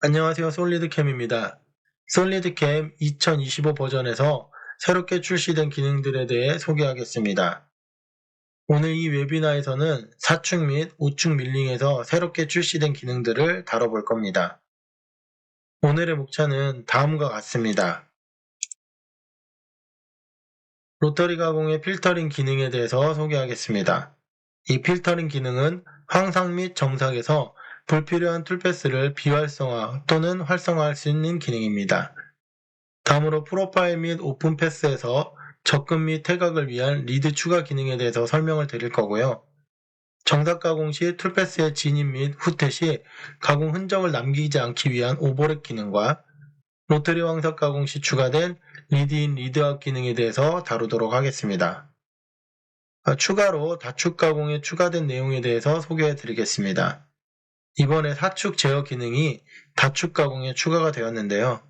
안녕하세요. 솔리드캠입니다. 솔리드캠 2025 버전에서 새롭게 출시된 기능들에 대해 소개하겠습니다. 오늘 이 웨비나에서는 4축 및 우측 밀링에서 새롭게 출시된 기능들을 다뤄볼 겁니다. 오늘의 목차는 다음과 같습니다. 로터리 가공의 필터링 기능에 대해서 소개하겠습니다. 이 필터링 기능은 황삭 및 정삭에서 불필요한 툴패스를 비활성화 또는 활성화할 수 있는 기능입니다. 다음으로 프로파일 및 오픈 패스에서 접근 및 태각을 위한 리드 추가 기능에 대해서 설명을 드릴 거고요. 정삭 가공 시 툴패스의 진입 및 후퇴 시 가공 흔적을 남기지 않기 위한 오버랩 기능과 로터리 황삭 가공 시 추가된 리드인 리드아웃 기능에 대해서 다루도록 하겠습니다. 추가로 다축 가공에 추가된 내용에 대해서 소개해 드리겠습니다. 이번에 4축 제어 기능이 다축 가공에 추가가 되었는데요.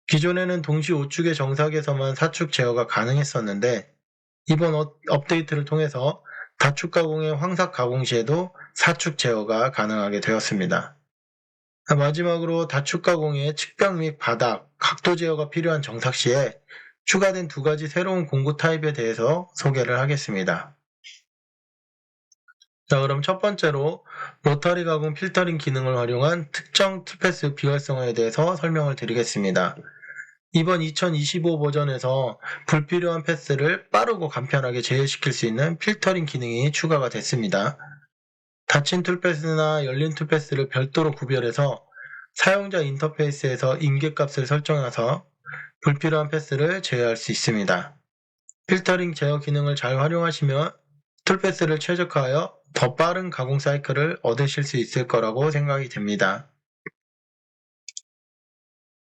기존에는 동시 우측의 정삭에서만 4축 제어가 가능했었는데 이번 업데이트를 통해서 다축 가공의 황삭 가공 시에도 4축 제어가 가능하게 되었습니다. 마지막으로 다축 가공의 측벽 및 바닥, 각도 제어가 필요한 정삭 시에 추가된 두 가지 새로운 공구 타입에 대해서 소개를 하겠습니다. 자, 그럼 첫 번째로 로터리 가공 필터링 기능을 활용한 특정 툴패스 비활성화에 대해서 설명을 드리겠습니다. 이번 2025 버전에서 불필요한 패스를 빠르고 간편하게 제외시킬 수 있는 필터링 기능이 추가가 됐습니다. 닫힌 툴패스나 열린 툴패스를 별도로 구별해서 사용자 인터페이스에서 임계값을 설정해서 불필요한 패스를 제외할 수 있습니다. 필터링 제어 기능을 잘 활용하시면 툴패스를 최적화하여 더 빠른 가공 사이클을 얻으실 수 있을 거라고 생각이 됩니다.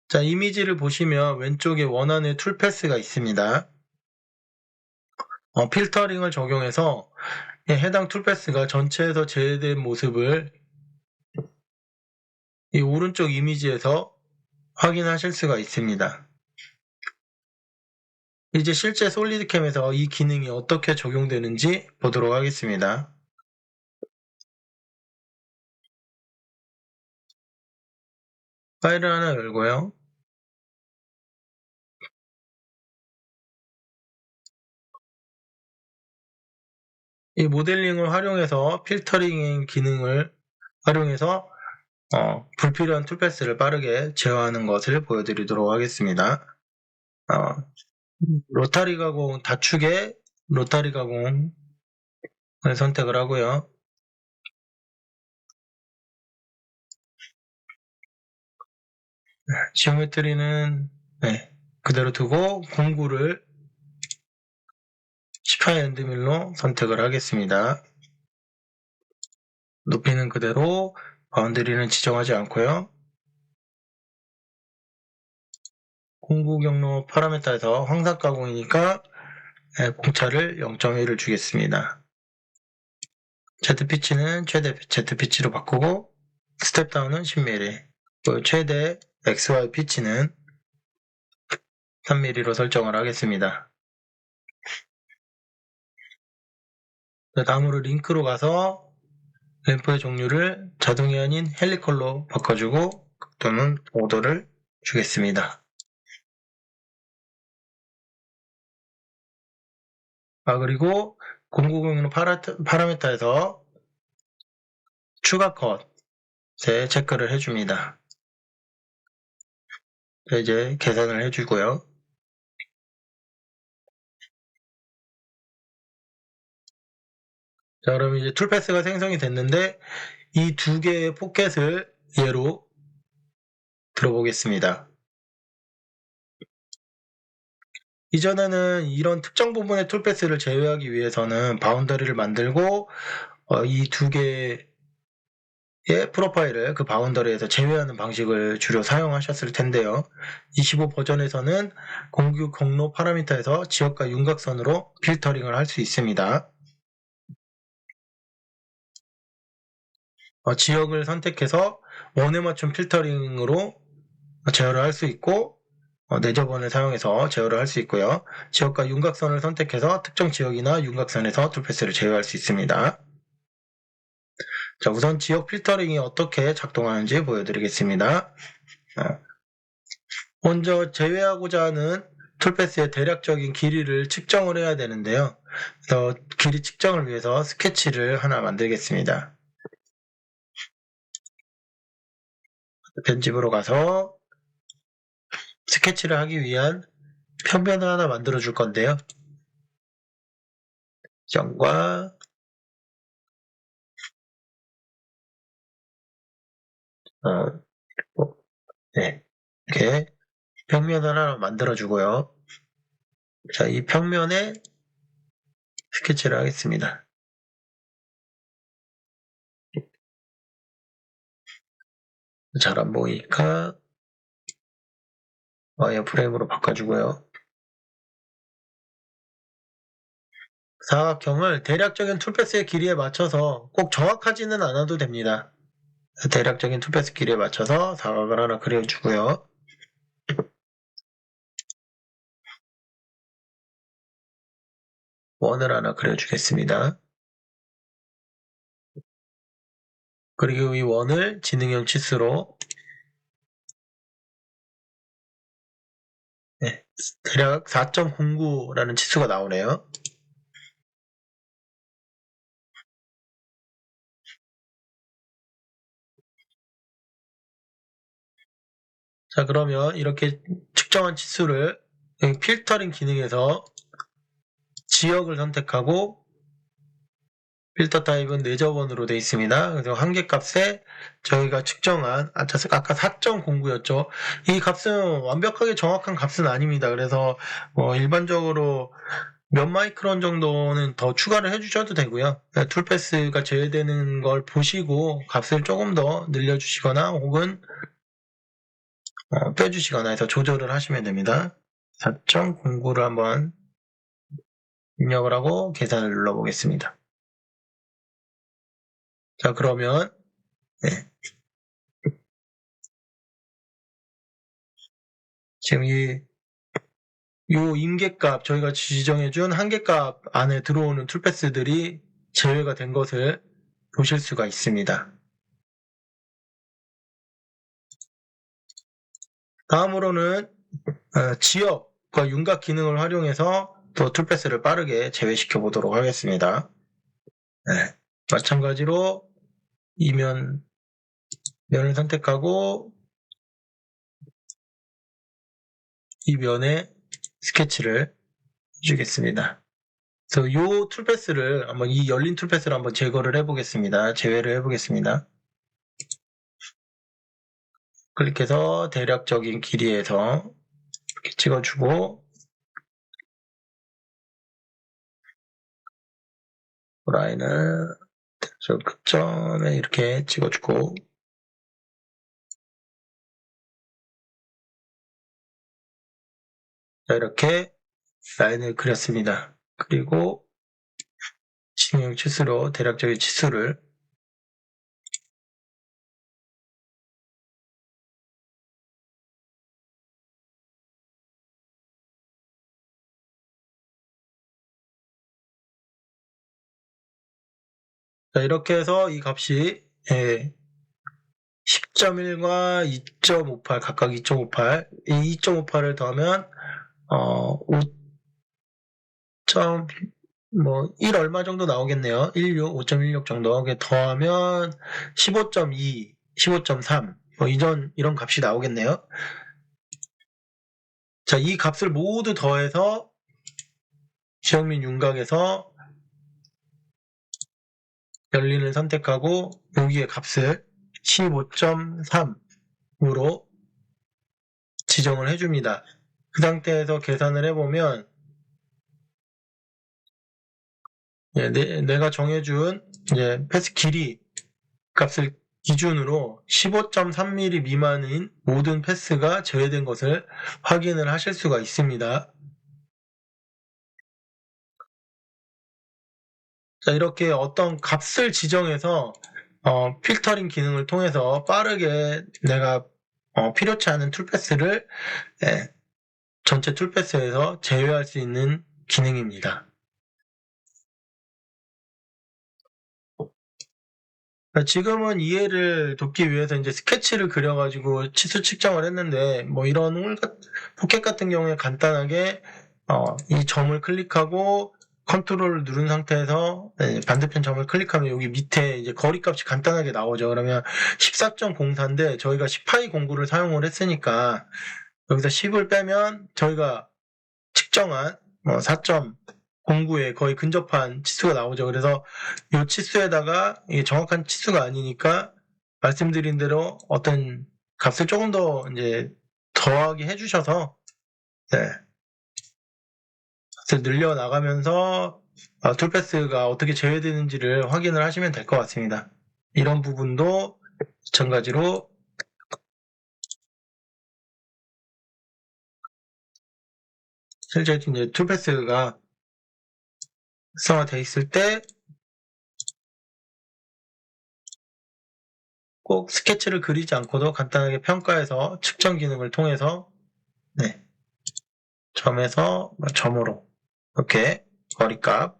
자, 이미지를 보시면 왼쪽에 원하는 툴패스가 있습니다. 필터링을 적용해서 해당 툴패스가 전체에서 제외된 모습을 이 오른쪽 이미지에서 확인하실 수가 있습니다. 이제 실제 솔리드캠에서 이 기능이 어떻게 적용되는지 보도록 하겠습니다. 파일을 하나 열고요. 이 모델링을 활용해서 필터링 기능을 활용해서 불필요한 툴패스를 빠르게 제어하는 것을 보여드리도록 하겠습니다. 로타리 가공 다축의 로타리 가공을 선택을 하고요. 지오메트리는 그대로 두고 공구를 18 엔드밀로 선택을 하겠습니다. 높이는 그대로, 바운드리는 지정하지 않고요. 공구 경로 파라미터에서 황삭 가공이니까 공차를 0.1을 주겠습니다. Z피치는 최대 Z피치로 바꾸고 스텝 다운은 10mm, 최대 XY 피치는 3mm로 설정을 하겠습니다. 다음으로 링크로 가서 램프의 종류를 자동이 아닌 헬리컬로 바꿔주고 또는 오더를 주겠습니다. 그리고 공구 경로 파라미터에서 추가 컷에 체크를 해줍니다. 이제 계산을 해주고요. 자, 그럼 이제 툴패스가 생성이 됐는데 이 두 개의 포켓을 예로 들어보겠습니다. 이전에는 이런 특정 부분의 툴패스를 제외하기 위해서는 바운더리를 만들고 이 두 개의 프로파일을 그 바운더리에서 제외하는 방식을 주로 사용하셨을 텐데요. 25 버전에서는 공구 경로 파라미터에서 지역과 윤곽선으로 필터링을 할 수 있습니다. 지역을 선택해서 원에 맞춘 필터링으로 제어를 할 수 있고 내저번을 사용해서 제어를 할 수 있고요. 지역과 윤곽선을 선택해서 특정 지역이나 윤곽선에서 툴패스를 제어할 수 있습니다. 자, 우선 지역 필터링이 어떻게 작동하는지 보여드리겠습니다. 먼저 제외하고자 하는 툴패스의 대략적인 길이를 측정을 해야 되는데요. 그래서 길이 측정을 위해서 스케치를 하나 만들겠습니다. 편집으로 가서 스케치를 하기 위한 평면을 하나 만들어 줄 건데요. 점과 네, 이렇게 평면을 하나 만들어 주고요. 자, 이 평면에 스케치를 하겠습니다. 잘 안 보이니까 와이어프레임으로 바꿔주고요. 사각형을 대략적인 툴패스의 길이에 맞춰서 꼭 정확하지는 않아도 됩니다. 대략적인 툴패스 길이에 맞춰서 사각을 하나 그려주고요. 원을 하나 그려주겠습니다. 그리고 이 원을 지능형 치수로 대략 4.09라는 치수가 나오네요. 자, 그러면 이렇게 측정한 치수를 필터링 기능에서 지역을 선택하고 필터 타입은 내저번으로 되어 있습니다. 그래서 한계값에 저희가 측정한 아까 4.09였죠. 이 값은 완벽하게 정확한 값은 아닙니다. 그래서 일반적으로 몇 마이크론 정도는 더 추가를 해주셔도 되고요. 툴패스가 제외되는 걸 보시고 값을 조금 더 늘려주시거나 혹은 빼주시거나 해서 조절을 하시면 됩니다. 4.09를 한번 입력을 하고 계산을 눌러보겠습니다. 자, 그러면 지금 요 임계값, 저희가 지정해준 한계값 안에 들어오는 툴패스들이 제외가 된 것을 보실 수가 있습니다. 다음으로는 지역과 윤곽 기능을 활용해서 또 툴패스를 빠르게 제외시켜 보도록 하겠습니다. 마찬가지로 면을 선택하고 이 면에 스케치를 해주겠습니다. 그래서 이 툴패스를 이 열린 툴패스를 한번 제거를 해보겠습니다. 제외를 해보겠습니다. 클릭해서 대략적인 길이에서 이렇게 찍어주고 라인을 저 끝점에 이렇게 찍어주고 자, 이렇게 라인을 그렸습니다. 그리고 지능형 치수로 대략적인 치수를 자, 이렇게 해서 이 값이 10.1과 2.58 각각 2.58 이 2.58을 더하면 1 얼마 정도 나오겠네요. 5.16 정도. 더하면 15.2, 15.3 이런 값이 나오겠네요. 자, 이 값을 모두 더해서 지역 및 윤곽에서 열린을 선택하고 여기에 값을 15.3으로 지정을 해줍니다. 그 상태에서 계산을 해보면 내가 정해준 패스 길이 값을 기준으로 15.3mm 미만인 모든 패스가 제외된 것을 확인을 하실 수가 있습니다. 자, 이렇게 어떤 값을 지정해서 필터링 기능을 통해서 빠르게 내가 필요치 않은 툴패스를 전체 툴패스에서 제외할 수 있는 기능입니다. 지금은 이해를 돕기 위해서 이제 스케치를 그려가지고 치수 측정을 했는데, 뭐 이런 포켓 같은 경우에 간단하게 이 점을 클릭하고 컨트롤을 누른 상태에서 반대편 점을 클릭하면 여기 밑에 이제 거리값이 간단하게 나오죠. 그러면 14.04인데 저희가 10파이 공구를 사용을 했으니까 여기서 10을 빼면 저희가 측정한 4.09에 거의 근접한 치수가 나오죠. 그래서 이 치수에다가 이게 정확한 치수가 아니니까 말씀드린 대로 어떤 값을 조금 더 이제 더하게 해주셔서 값을 늘려 나가면서 툴패스가 어떻게 제외되는지를 확인을 하시면 될 것 같습니다. 이런 부분도 마찬가지로 실제 이제 툴패스가 활성화되어 있을 때 꼭 스케치를 그리지 않고도 간단하게 평가해서 측정 기능을 통해서 점에서 점으로 이렇게 거리값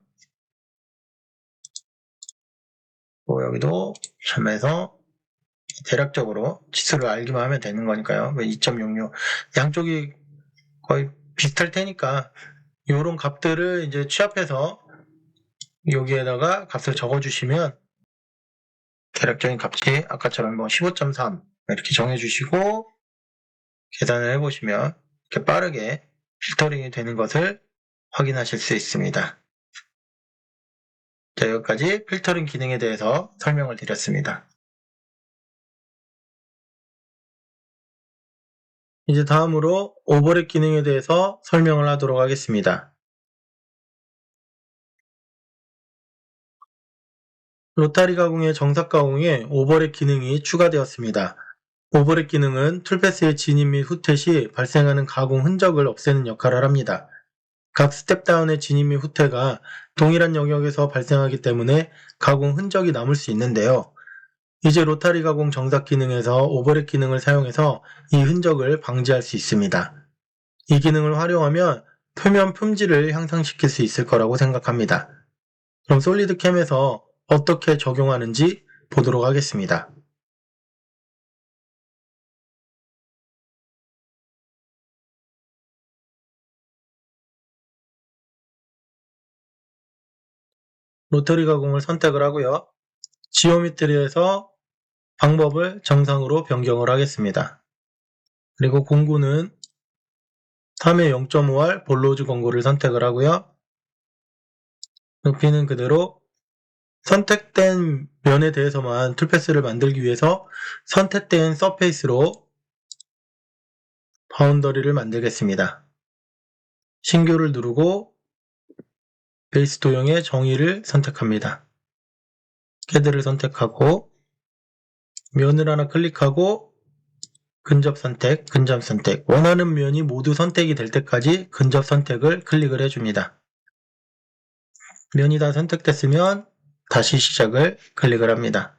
여기도 점에서 대략적으로 치수를 알기만 하면 되는 거니까요. 2.66 양쪽이 거의 비슷할 테니까 이런 값들을 이제 취합해서 여기에다가 값을 적어주시면 대략적인 값이 아까처럼 15.3 이렇게 정해주시고 계산을 해보시면 이렇게 빠르게 필터링이 되는 것을 확인하실 수 있습니다. 자, 여기까지 필터링 기능에 대해서 설명을 드렸습니다. 이제 다음으로 오버랩 기능에 대해서 설명을 하도록 하겠습니다. 로타리 가공의 정삭 가공에 오버랩 기능이 추가되었습니다. 오버랩 기능은 툴패스의 진입 및 후퇴 시 발생하는 가공 흔적을 없애는 역할을 합니다. 각 스텝다운의 진입 및 후퇴가 동일한 영역에서 발생하기 때문에 가공 흔적이 남을 수 있는데요. 이제 로타리 가공 정삭 기능에서 오버랩 기능을 사용해서 이 흔적을 방지할 수 있습니다. 이 기능을 활용하면 표면 품질을 향상시킬 수 있을 거라고 생각합니다. 그럼 솔리드캠에서 어떻게 적용하는지 보도록 하겠습니다. 로터리 가공을 선택을 하고요. 지오메트리에서 방법을 정상으로 변경을 하겠습니다. 그리고 공구는 3의 0.5R 볼로즈 공구를 선택을 하고요. 높이는 그대로 선택된 면에 대해서만 툴패스를 만들기 위해서 선택된 서페이스로 바운더리를 만들겠습니다. 신규를 누르고 베이스 도형의 정의를 선택합니다. 캐드를 선택하고 면을 하나 클릭하고 근접 선택, 근접 선택, 원하는 면이 모두 선택이 될 때까지 근접 선택을 클릭을 해줍니다. 면이 다 선택됐으면 다시 시작을 클릭을 합니다.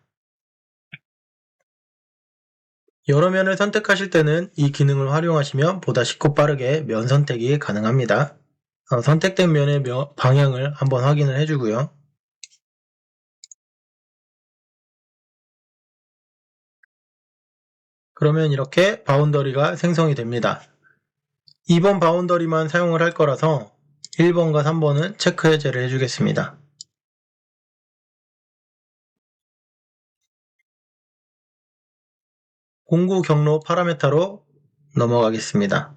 여러 면을 선택하실 때는 이 기능을 활용하시면 보다 쉽고 빠르게 면 선택이 가능합니다. 선택된 면의 방향을 한번 확인을 해주고요. 그러면 이렇게 바운더리가 생성이 됩니다. 2번 바운더리만 사용을 할 거라서 1번과 3번은 체크 해제를 해주겠습니다. 공구 경로 파라메타로 넘어가겠습니다.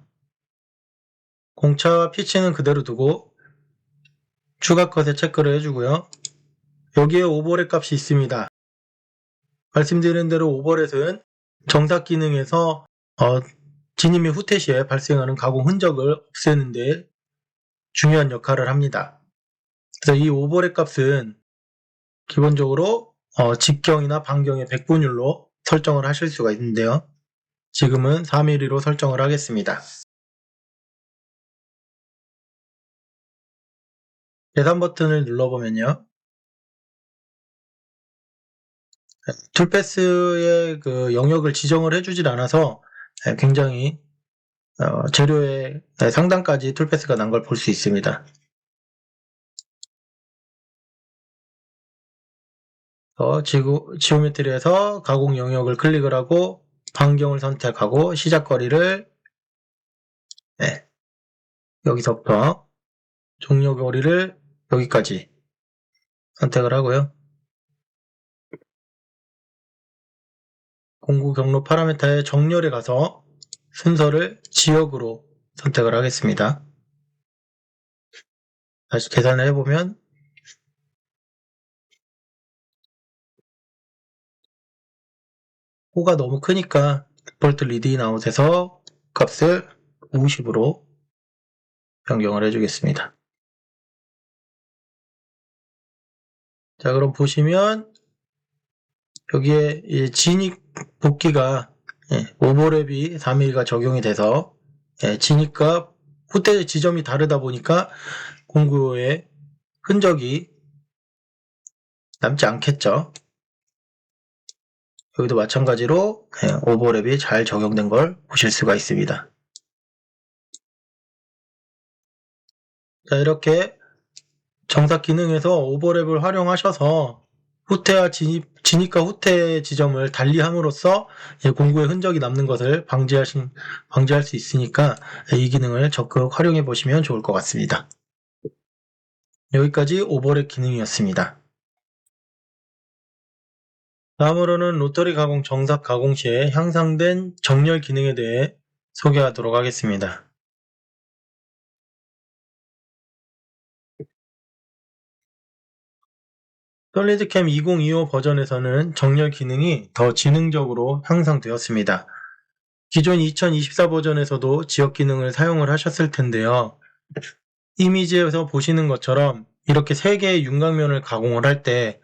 공차와 피치는 그대로 두고 추가 컷에 체크를 해주고요. 여기에 오버랩 값이 있습니다. 말씀드린 대로 오버랩은 정삭 기능에서 진입 및 후퇴 시에 발생하는 가공 흔적을 없애는 데 중요한 역할을 합니다. 그래서 이 오버랩 값은 기본적으로 직경이나 반경의 백분율로 설정을 하실 수가 있는데요. 지금은 4mm로 설정을 하겠습니다. 계산 버튼을 눌러보면요. 툴패스의 그 영역을 지정을 해주질 않아서 굉장히 재료의 상단까지 툴패스가 난 걸 볼 수 있습니다. 지오메트리에서 가공 영역을 클릭을 하고 반경을 선택하고 시작거리를 여기서부터 종료거리를 여기까지 선택을 하고요. 공구 경로 파라미터의 정렬에 가서 순서를 지역으로 선택을 하겠습니다. 다시 계산을 해보면 호가 너무 크니까 디폴트 리드 인 아웃에서 값을 50으로 변경을 해주겠습니다. 자, 그럼 보시면 여기에 진입 복귀가 오버랩이 4mm가 적용이 돼서 진입과 후퇴 지점이 다르다 보니까 공구의 흔적이 남지 않겠죠. 여기도 마찬가지로 오버랩이 잘 적용된 걸 보실 수가 있습니다. 자, 이렇게 정삭 기능에서 오버랩을 활용하셔서 후퇴와 진입과 후퇴 지점을 달리함으로써 공구의 흔적이 남는 것을 방지할 수 있으니까 이 기능을 적극 활용해 보시면 좋을 것 같습니다. 여기까지 오버랩 기능이었습니다. 다음으로는 로터리 가공 정삭 가공 시에 향상된 정렬 기능에 대해 소개하도록 하겠습니다. 솔리드캠 2025 버전에서는 정렬 기능이 더 지능적으로 향상되었습니다. 기존 2024 버전에서도 지역 기능을 사용을 하셨을 텐데요. 이미지에서 보시는 것처럼 이렇게 3개의 윤곽면을 가공을 할 때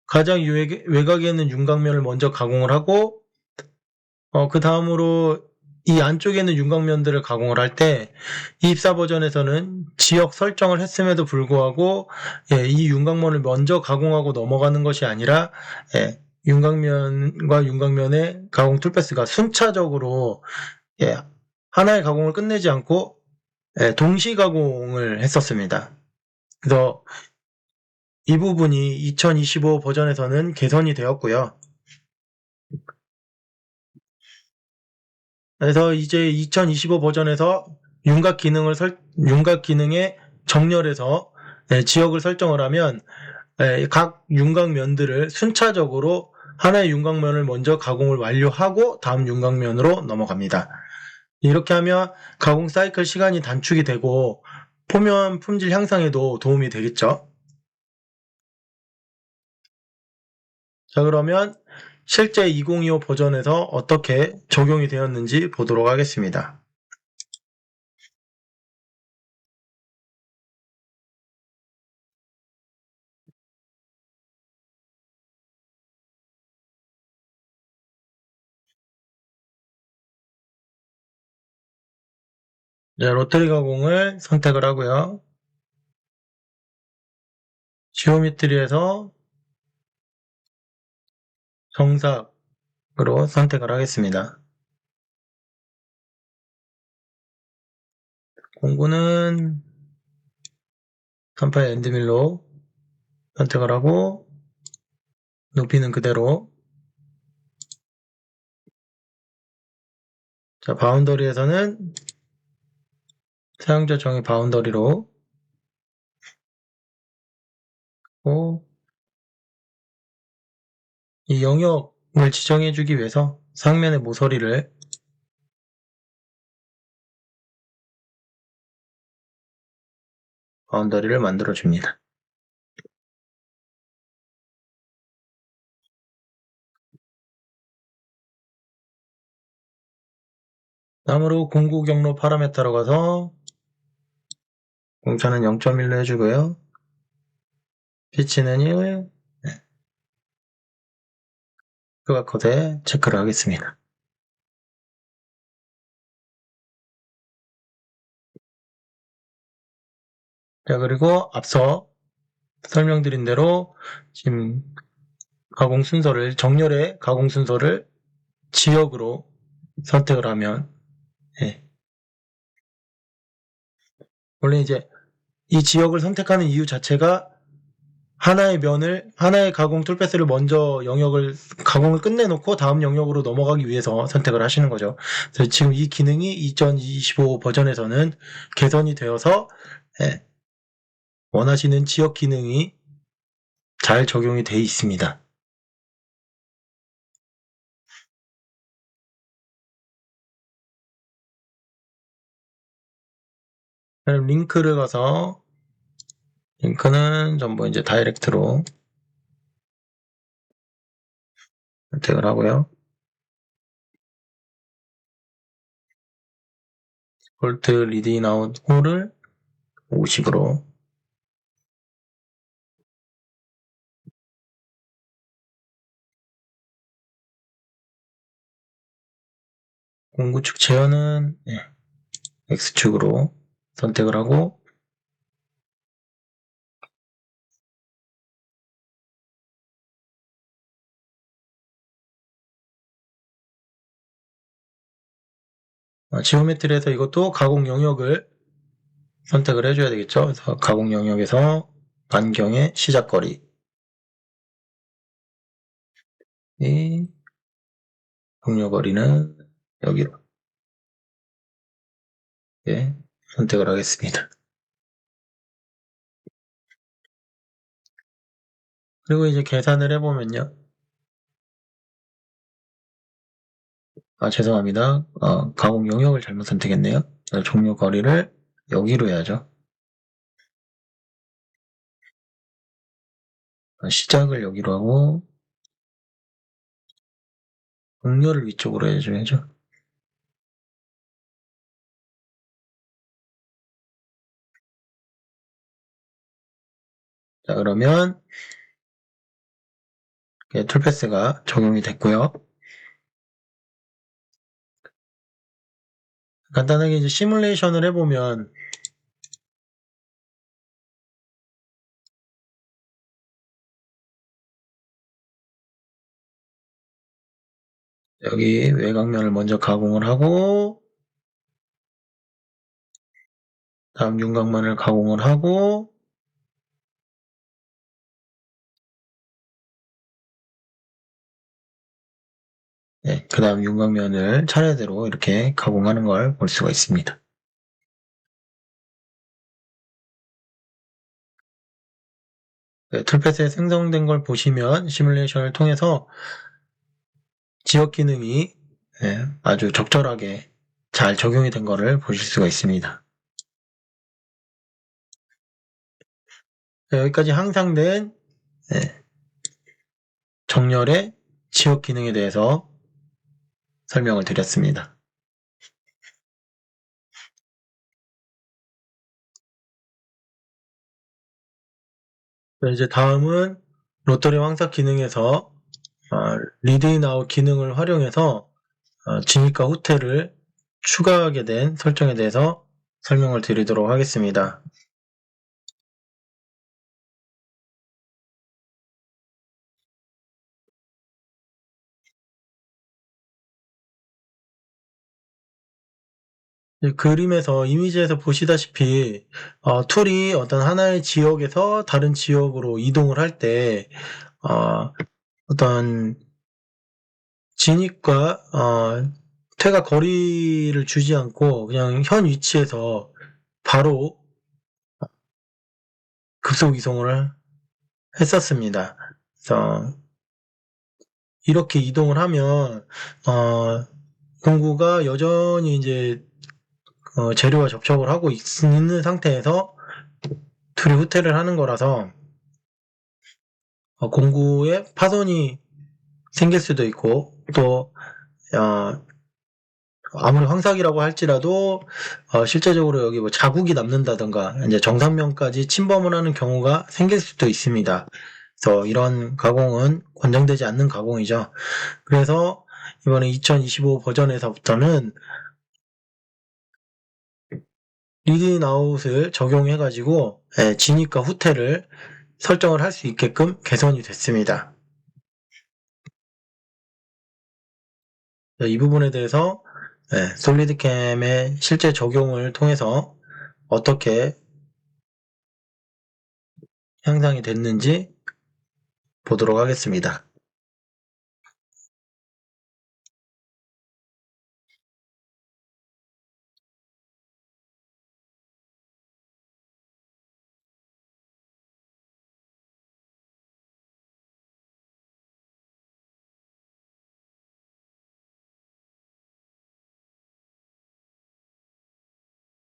가장 외곽에 있는 윤곽면을 먼저 가공을 하고 그 다음으로 이 안쪽에 있는 윤곽면들을 가공을 할 때 24 버전에서는 지역 설정을 했음에도 불구하고 이 윤곽면을 먼저 가공하고 넘어가는 것이 아니라 윤곽면과 윤곽면의 가공 툴패스가 순차적으로 하나의 가공을 끝내지 않고 동시 가공을 했었습니다. 그래서 이 부분이 2025 버전에서는 개선이 되었고요. 그래서 이제 2025 버전에서 윤곽 기능에 정렬해서 지역을 설정을 하면 각 윤곽면들을 순차적으로 하나의 윤곽면을 먼저 가공을 완료하고 다음 윤곽면으로 넘어갑니다. 이렇게 하면 가공 사이클 시간이 단축이 되고 표면 품질 향상에도 도움이 되겠죠. 자, 그러면 실제 2025 버전에서 어떻게 적용이 되었는지 보도록 하겠습니다. 로터리 가공을 선택을 하고요. 지오메트리에서 정삭으로 선택을 하겠습니다. 공구는 38 엔드밀로 선택을 하고 높이는 그대로. 자, 바운더리에서는 사용자 정의 바운더리로 이 영역을 지정해주기 위해서 상면의 모서리를 바운더리를 만들어줍니다. 다음으로 공구 경로 파라메터로 가서 공차는 0.1로 해주고요. 피치는 1, 휴가 코드에 체크를 하겠습니다. 자, 그리고 앞서 설명드린 대로 지금 정렬의 가공 순서를 지역으로 선택을 하면 원래 이제 이 지역을 선택하는 이유 자체가 하나의 가공 툴패스를 먼저 가공을 끝내놓고 다음 영역으로 넘어가기 위해서 선택을 하시는 거죠. 그래서 지금 이 기능이 2025 버전에서는 개선이 되어서, 예, 원하시는 지역 기능이 잘 적용이 되어 있습니다. 그럼 링크를 가서, 링크는 전부 이제 다이렉트로 선택을 하고요. 볼트 리딩 아웃 홀을 50으로, 공구축 제어는 X축으로 선택을 하고, 지오메트리에서 이것도 가공 영역을 선택을 해줘야 되겠죠. 그래서 가공 영역에서 반경의 시작거리, 이 종료거리는 여기로 선택을 하겠습니다. 그리고 이제 계산을 해보면요. 죄송합니다. 가공 영역을 잘못 선택했네요. 종료거리를 여기로 해야죠. 시작을 여기로 하고 종료를 위쪽으로 해줘야죠. 자, 그러면 툴패스가 적용이 됐고요. 간단하게 이제 시뮬레이션을 해보면 여기 외곽면을 먼저 가공을 하고 다음 윤곽면을 가공을 하고 그 다음 윤곽면을 차례대로 이렇게 가공하는 걸 볼 수가 있습니다. 툴패스에 생성된 걸 보시면 시뮬레이션을 통해서 지역 기능이 아주 적절하게 잘 적용이 된 것을 보실 수가 있습니다. 여기까지 향상된 정렬의 지역 기능에 대해서 설명을 드렸습니다. 이제 다음은 로터리 황삭 기능에서 리드 인 아웃 기능을 활용해서 진입과 후퇴를 추가하게 된 설정에 대해서 설명을 드리도록 하겠습니다. 그림에서 이미지에서 보시다시피 툴이 어떤 하나의 지역에서 다른 지역으로 이동을 할 때 어떤 진입과 퇴가 거리를 주지 않고 그냥 현 위치에서 바로 급속 이동을 했었습니다. 그래서 이렇게 이동을 하면 공구가 여전히 이제 재료와 접촉을 하고 있는 상태에서 툴이 후퇴를 하는 거라서 공구에 파손이 생길 수도 있고 또 아무리 황삭이라고 할지라도 실제적으로 여기 뭐 자국이 남는다던가 이제 정상면까지 침범을 하는 경우가 생길 수도 있습니다. 그래서 이런 가공은 권장되지 않는 가공이죠. 그래서 이번에 2025 버전에서부터는 리드 인 아웃을 적용해가지고 진입과 후퇴를 설정을 할 수 있게끔 개선이 됐습니다. 이 부분에 대해서 솔리드캠의 실제 적용을 통해서 어떻게 향상이 됐는지 보도록 하겠습니다.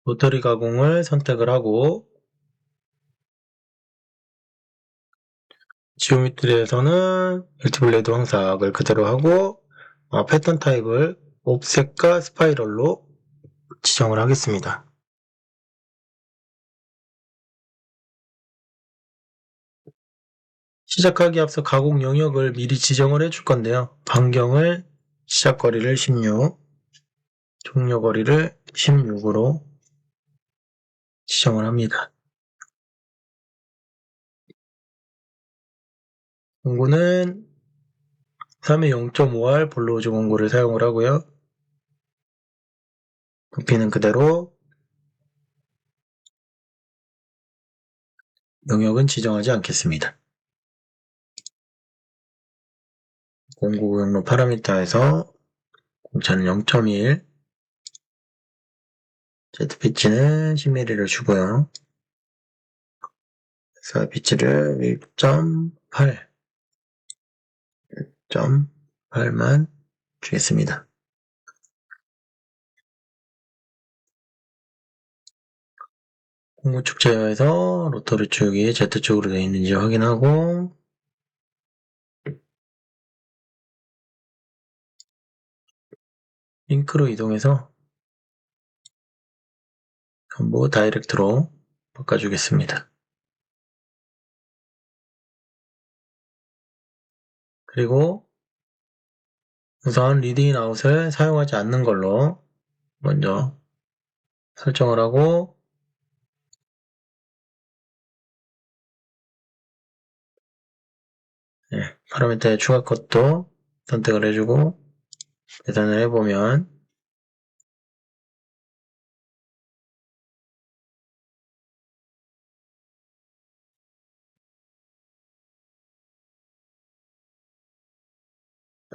로터리 가공을 선택을 하고 지오메트리에서는 멀티블레이드 황삭을 그대로 하고 패턴 타입을 옵셋과 스파이럴로 지정을 하겠습니다. 시작하기 앞서 가공 영역을 미리 지정을 해줄 건데요. 반경을 시작 거리를 16, 종료 거리를 16으로 지정을 합니다. 공구는 3의 0.5R 볼로우즈 공구를 사용을 하고요. 부피는 그대로, 영역은 지정하지 않겠습니다. 공구 경로 파라미터에서 공차는 0.1, Z피치는 10mm를 주고요. 그래서 피치를 1.8, 1.8만 주겠습니다. 공구축 제어에서 로터리 축이 Z축으로 되어 있는지 확인하고 링크로 이동해서 전부 다이렉트로 바꿔주겠습니다. 그리고 우선 리드인 아웃을 사용하지 않는 걸로 먼저 설정을 하고 파라미터의 추가 컷도 선택을 해주고 계산을 해보면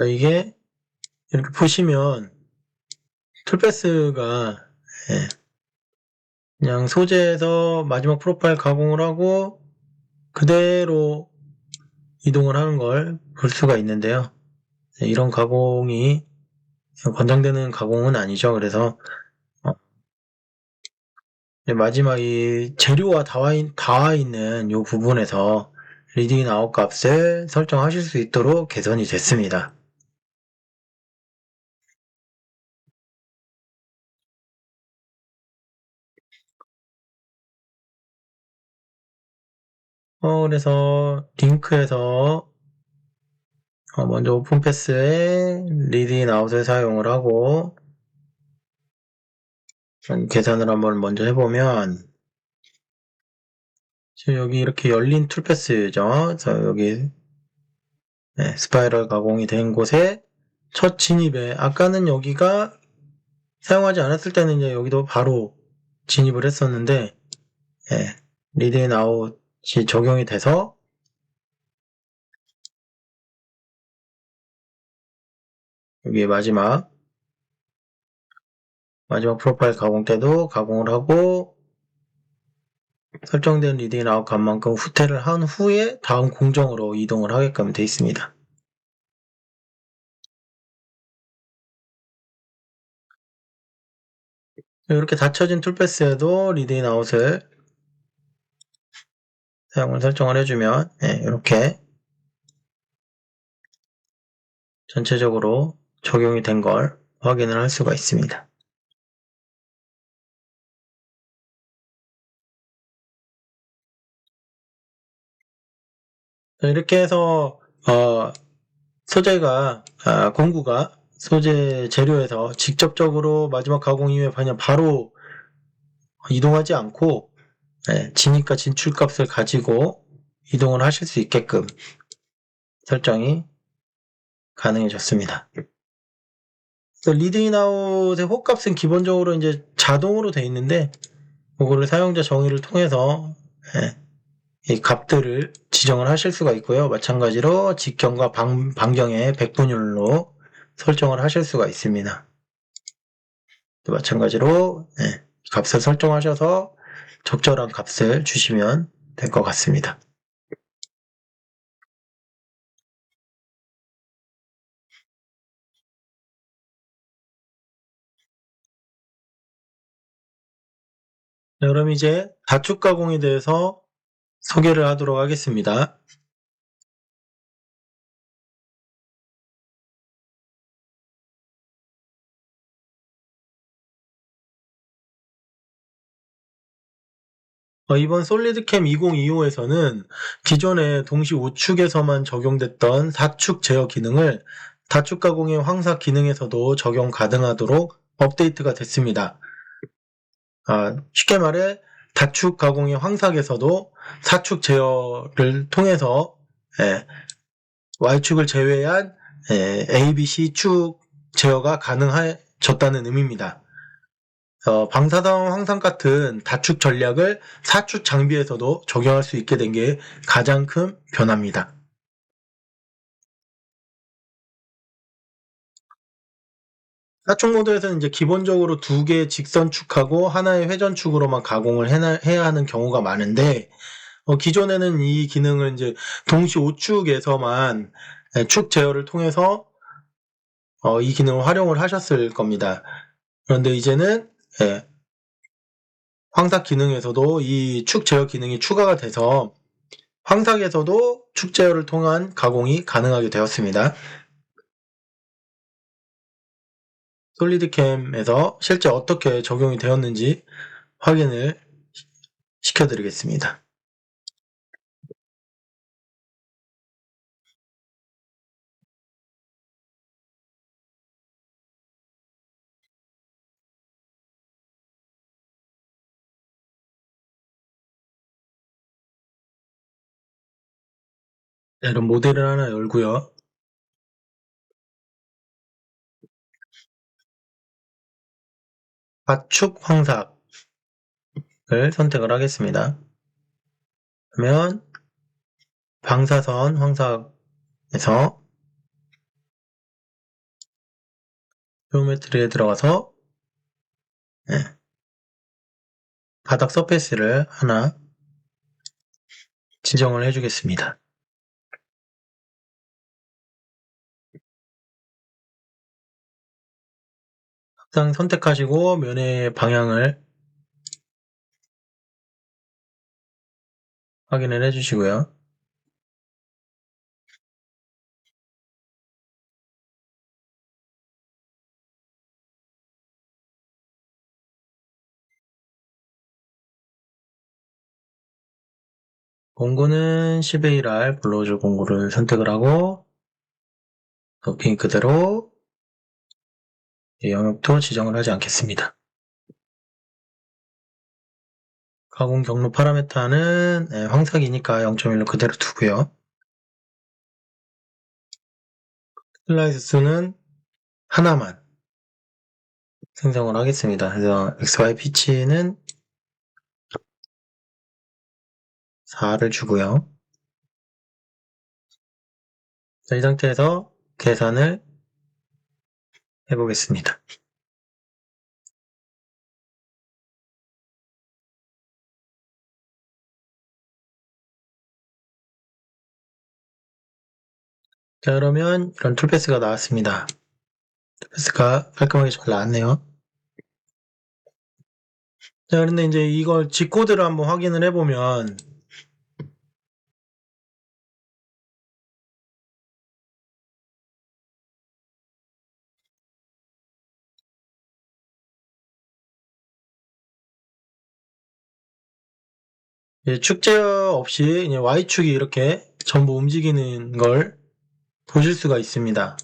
이게 이렇게 보시면 툴패스가 그냥 소재에서 마지막 프로파일 가공을 하고 그대로 이동을 하는 걸 볼 수가 있는데요. 이런 가공이 권장되는 가공은 아니죠. 그래서 마지막 이 재료와 닿아 있는 이 부분에서 리딩 아웃 값을 설정하실 수 있도록 개선이 됐습니다. 그래서 링크에서 먼저 오픈 패스에 리딩 아웃을 사용을 하고 계산을 한번 먼저 해보면 지금 여기 이렇게 열린 툴패스죠. 그래서 여기 스파이럴 가공이 된 곳에 첫 진입에 아까는 여기가 사용하지 않았을 때는 이제 여기도 바로 진입을 했었는데 리드 아웃이 적용이 돼서 여기 마지막 프로파일 가공 때도 가공을 하고 설정된 리드 아웃 값만큼 후퇴를 한 후에 다음 공정으로 이동을 하게끔 되어 있습니다. 이렇게 닫혀진 툴패스에도 리드 아웃을 사용을 설정을 해주면 이렇게 전체적으로 적용이 된 걸 확인을 할 수가 있습니다. 이렇게 해서 공구가 소재 재료에서 직접적으로 마지막 가공 이후에 그냥 바로 이동하지 않고 진입과 진출 값을 가지고 이동을 하실 수 있게끔 설정이 가능해졌습니다. 리드인아웃의 호값은 기본적으로 이제 자동으로 되어 있는데 그거를 사용자 정의를 통해서 이 값들을 지정을 하실 수가 있고요. 마찬가지로 직경과 반경의 백분율로 설정을 하실 수가 있습니다. 마찬가지로 값을 설정하셔서 적절한 값을 주시면 될 것 같습니다. 네, 그럼 이제 다축 가공에 대해서 소개를 하도록 하겠습니다. 이번 솔리드캠 2025에서는 기존의 동시 우측에서만 적용됐던 4축 제어 기능을 다축 가공의 황사 기능에서도 적용 가능하도록 업데이트가 됐습니다. 쉽게 말해 다축 가공의 황삭에서도 4축 제어를 통해서 Y축을 제외한 A, B, C축 제어가 가능해졌다는 의미입니다. 방사성 황상 같은 다축 전략을 4축 장비에서도 적용할 수 있게 된 게 가장 큰 변화입니다. 사축 모드에서는 이제 기본적으로 2개의 직선축하고 하나의 회전축으로만 가공을 해야 하는 경우가 많은데, 기존에는 이 기능을 이제 동시 5축에서만 축 제어를 통해서 이 기능을 활용을 하셨을 겁니다. 그런데 이제는 황삭 기능에서도 이 축 제어 기능이 추가가 돼서 황삭에서도 축 제어를 통한 가공이 가능하게 되었습니다. 솔리드캠에서 실제 어떻게 적용이 되었는지 확인을 시켜드리겠습니다. 이런 모델을 하나 열고요. 좌축 황삭을 선택을 하겠습니다. 그러면 방사선 황삭에서 지오메트리에 들어가서 바닥 서페이스를 하나 지정을 해주겠습니다. 항상 선택하시고 면의 방향을 확인을 해주시고요. 공구는 10A 블로우즈 공구를 선택을 하고 도핑 그대로 영역도 지정을 하지 않겠습니다. 가공 경로 파라메타는 황삭이니까 0.1로 그대로 두고요. 슬라이스 수는 하나만 생성을 하겠습니다. 그래서 XY 피치는 4를 주고요. 자, 이 상태에서 계산을 해보겠습니다. 자, 그러면 이런 툴패스가 나왔습니다. 툴패스가 깔끔하게 잘 나왔네요. 자, 그런데 이제 이걸 G코드를 한번 확인을 해보면 축 제어 없이 Y축이 이렇게 전부 움직이는 걸 보실 수가 있습니다.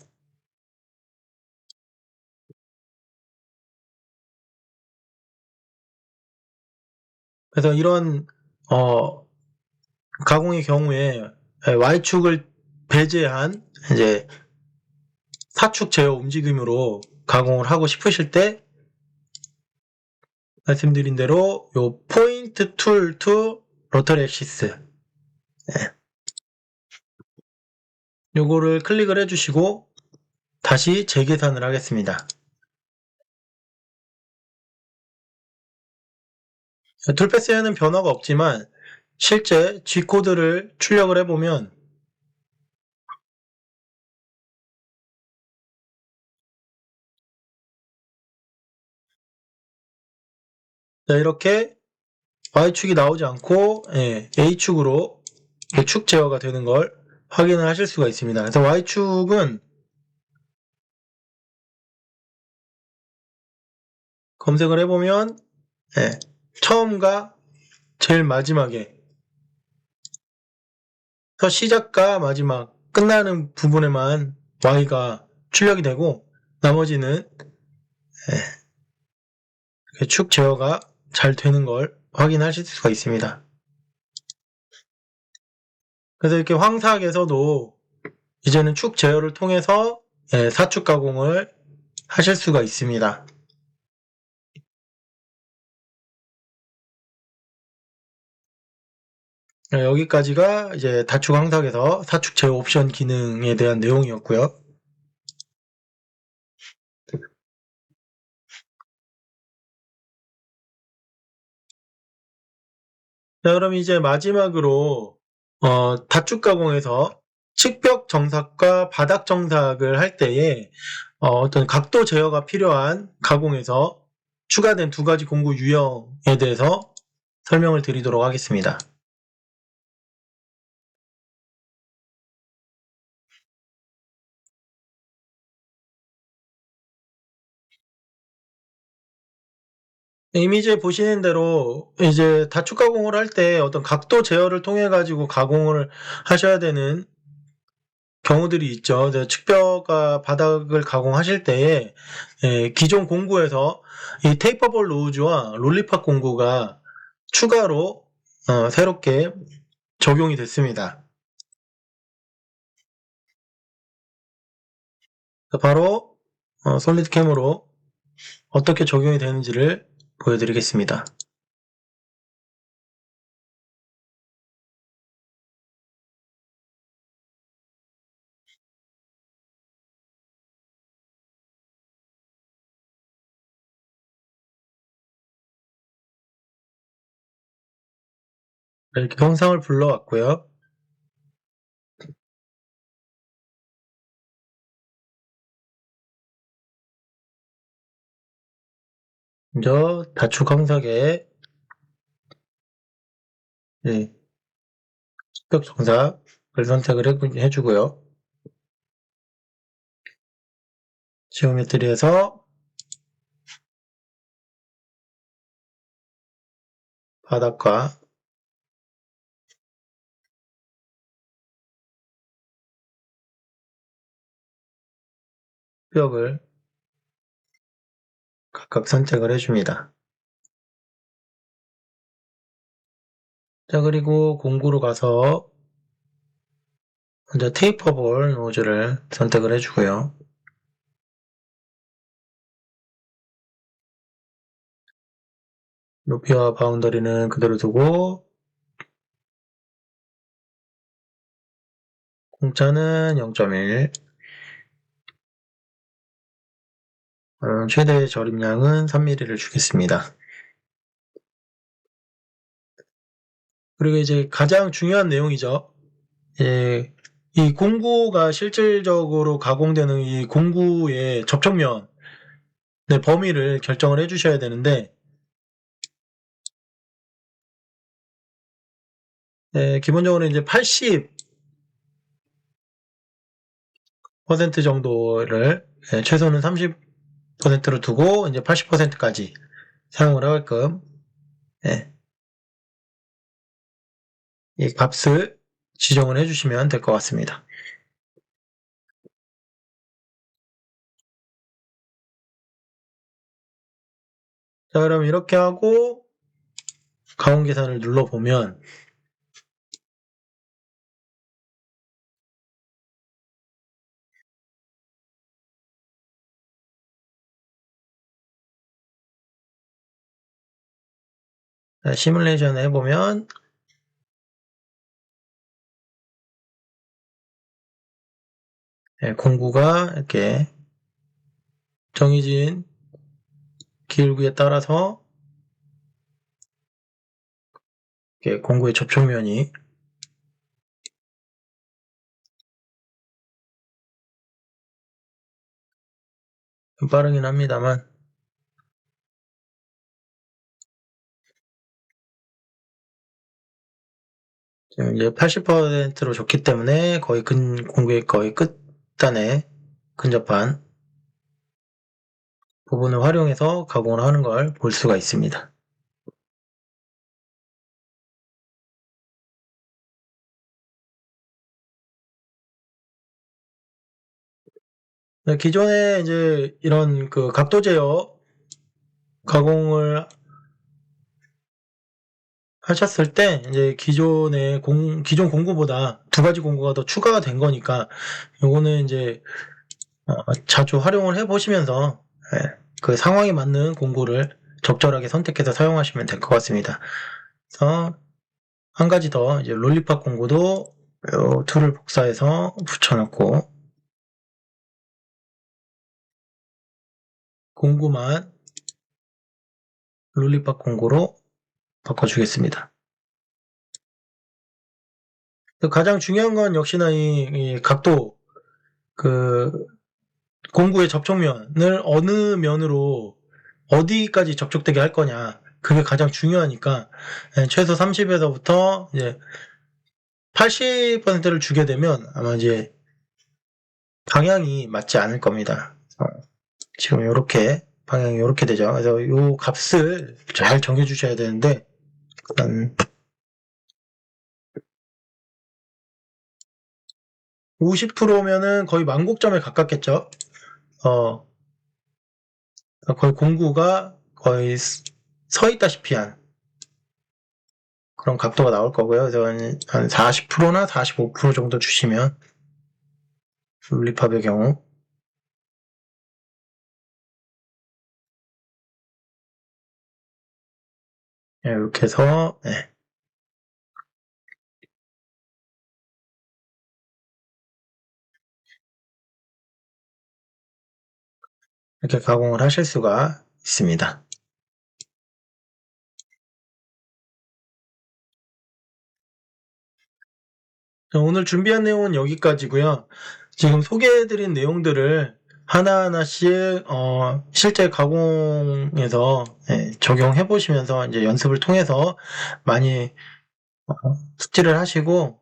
그래서 이런 가공의 경우에 Y축을 배제한 이제 4축 제어 움직임으로 가공을 하고 싶으실 때 말씀드린 대로 요 포인트 툴 투 로터리 엑시스 요거를 클릭을 해주시고 다시 재계산을 하겠습니다. 툴패스에는 변화가 없지만 실제 G코드를 출력을 해보면 이렇게 Y축이 나오지 않고 A축으로 축 제어가 되는 걸 확인을 하실 수가 있습니다. 그래서 Y축은 검색을 해보면 처음과 제일 마지막에 시작과 마지막 끝나는 부분에만 Y가 출력이 되고 나머지는 축 제어가 잘 되는 걸 확인하실 수가 있습니다. 그래서 이렇게 황사학에서도 이제는 축 제어를 통해서 사축 가공을 하실 수가 있습니다. 여기까지가 이제 다축 황사학에서 사축 제어 옵션 기능에 대한 내용이었고요. 자, 그럼 이제 마지막으로 다축 가공에서 측벽 정삭과 바닥 정삭을 할 때에 어떤 각도 제어가 필요한 가공에서 추가된 두 가지 공구 유형에 대해서 설명을 드리도록 하겠습니다. 이미지에 보시는 대로 이제 다축 가공을 할 때 어떤 각도 제어를 통해 가지고 가공을 하셔야 되는 경우들이 있죠. 측벽과 바닥을 가공하실 때에 기존 공구에서 이 테이퍼볼 로우즈와 롤리팝 공구가 추가로 새롭게 적용이 됐습니다. 바로 솔리드캠으로 어떻게 적용이 되는지를 보여드리겠습니다. 이렇게 형상을 불러왔고요. 먼저 다축 황삭에 측벽 정삭을 선택을 해주고요. 지오메트리에서 바닥과 벽을 각각 선택을 해줍니다. 자, 그리고 공구로 가서 먼저 테이퍼볼 노즐을 선택을 해주고요. 높이와 바운더리는 그대로 두고 공차는 0.1, 최대 절임량은 3mm를 주겠습니다. 그리고 이제 가장 중요한 내용이죠. 이 공구가 실질적으로 가공되는 이 공구의 접촉면의 범위를 결정을 해주셔야 되는데 기본적으로 이제 80% 정도를 최소는 30%로 두고 이제 80%까지 사용을 하게끔 이 값을 지정을 해주시면 될 것 같습니다. 자, 그럼 이렇게 하고 가공 계산을 눌러보면 시뮬레이션 해보면 공구가 이렇게 정해진 기울기에 따라서 이렇게 공구의 접촉면이 좀 빠르긴 합니다만 지금 이제 80%로 줬기 때문에 거의 공구의 거의 끝단에 근접한 부분을 활용해서 가공을 하는 걸 볼 수가 있습니다. 기존에 이제 이런 그 각도 제어 가공을 하셨을 때 이제 기존 공구보다 2가지 공구가 더 추가가 된 거니까 요거는 이제 자주 활용을 해보시면서 그 상황에 맞는 공구를 적절하게 선택해서 사용하시면 될 것 같습니다. 그래서 한 가지 더 이제 롤리팝 공구도 요 툴을 복사해서 붙여놓고 공구만 롤리팝 공구로 바꿔주겠습니다. 가장 중요한 건 역시나 이 각도, 그 공구의 접촉면을 어느 면으로 어디까지 접촉되게 할 거냐, 그게 가장 중요하니까 최소 30에서부터 이제 80%를 주게 되면 아마 이제 방향이 맞지 않을 겁니다. 지금 이렇게 방향이 이렇게 되죠. 그래서 이 값을 잘 정해 주셔야 되는데 일단 50%면은 거의 만곡점에 가깝겠죠. 거의 공구가 거의 서 있다시피 한 그런 각도가 나올 거고요. 그래서 한 40%나 45% 정도 주시면 롤리팝의 경우 이렇게 해서 이렇게 가공을 하실 수가 있습니다. 오늘 준비한 내용은 여기까지고요. 지금 소개해드린 내용들을 하나하나씩 실제 가공에서 적용해 보시면서 이제 연습을 통해서 많이 숙지를 하시고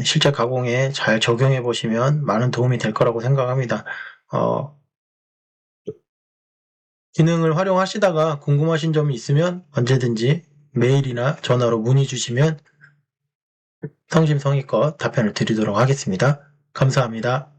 실제 가공에 잘 적용해 보시면 많은 도움이 될 거라고 생각합니다. 기능을 활용하시다가 궁금하신 점이 있으면 언제든지 메일이나 전화로 문의 주시면 성심성의껏 답변을 드리도록 하겠습니다. 감사합니다.